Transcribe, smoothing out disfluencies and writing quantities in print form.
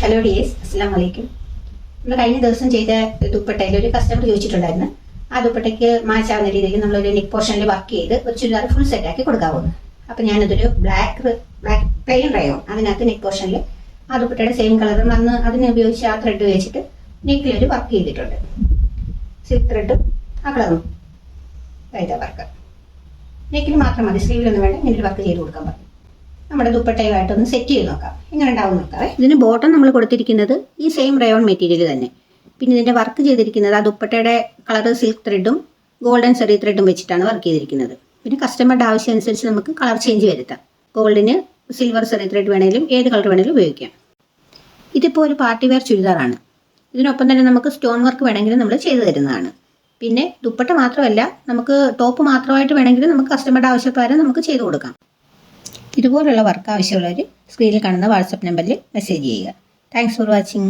Hello dears, അസ്സലാമു അലൈക്കും. നമ്മൾ കഴിഞ്ഞ ദിവസം ചെയ്ത ദുപ്പട്ടയിൽ ഒരു കസ്റ്റമർ ചോദിച്ചിട്ടുണ്ടായിരുന്നു. ആ ദുപ്പട്ടയ്ക്ക് മാച്ച് ആവുന്ന രീതിയിൽ നമ്മളൊരു നെക്ക് പോർഷനിൽ വർക്ക് ചെയ്ത് ഒരു ചുരിദാർ ഫുൾ സെറ്റാക്കി കൊടുക്കാവുന്നു. അപ്പം ഞാനതൊരു ബ്ലാക്ക് പ്ലെയിൻ റയോൺ അതിനകത്ത് നെക്ക് പോർഷനിൽ ആ ദുപ്പട്ടയുടെ സെയിം കളറും അന്ന് അതിന് ഉപയോഗിച്ച് ആ ത്രെഡ് വെച്ചിട്ട് നെക്കിലൊരു വർക്ക് ചെയ്തിട്ടുണ്ട്. സിൽക്ക് ത്രെഡും ആ കളറും വർക്ക്. നെക്കിൽ മാത്രം മതി, സ്ലീവിലൊന്നും വേണ്ട. ഇങ്ങനെ ഒരു വർക്ക് ചെയ്ത് കൊടുക്കാൻ പറഞ്ഞു. നമ്മുടെ ദുപ്പട്ടയുമായിട്ടൊന്ന് സെറ്റ് ചെയ്ത് നോക്കാം, എങ്ങനെ ഉണ്ടാവും നോക്കാവേ. ഇതിന് ബോട്ടം നമ്മൾ കൊടുത്തിരിക്കുന്നത് ഈ സെയിം റയോൺ മെറ്റീരിയൽ തന്നെ. പിന്നെ ഇതിൻ്റെ വർക്ക് ചെയ്തിരിക്കുന്നത് ആ ദുപ്പട്ടയുടെ കളർ സിൽക്ക് ത്രെഡും ഗോൾഡൻ സെറി ത്രെഡും വെച്ചിട്ടാണ് വർക്ക് ചെയ്തിരിക്കുന്നത്. പിന്നെ കസ്റ്റമറുടെ ആവശ്യം അനുസരിച്ച് നമുക്ക് കളർ ചേഞ്ച് വരുത്താം. ഗോൾഡിന് സിൽവർ സെറി ത്രെഡ് വേണമെങ്കിലും ഏത് കളർ വേണമെങ്കിലും ഉപയോഗിക്കാം. ഇതിപ്പോൾ ഒരു പാർട്ടി വെയർ ചുരിദാറാണ്. ഇതിനൊപ്പം തന്നെ നമുക്ക് സ്റ്റോൺ വർക്ക് വേണമെങ്കിലും നമ്മൾ ചെയ്തു തരുന്നതാണ്. പിന്നെ ദുപ്പട്ട മാത്രമല്ല, നമുക്ക് ടോപ്പ് മാത്രമായിട്ട് വേണമെങ്കിലും നമുക്ക് കസ്റ്റമറുടെ ആവശ്യപ്രകാരം നമുക്ക് ചെയ്തു കൊടുക്കാം. ഇതുപോലുള്ള വർക്ക് ആവശ്യമുള്ളവർ സ്ക്രീനിൽ കാണുന്ന വാട്സപ്പ് നമ്പറിൽ മെസ്സേജ് ചെയ്യുക. Thanks for watching.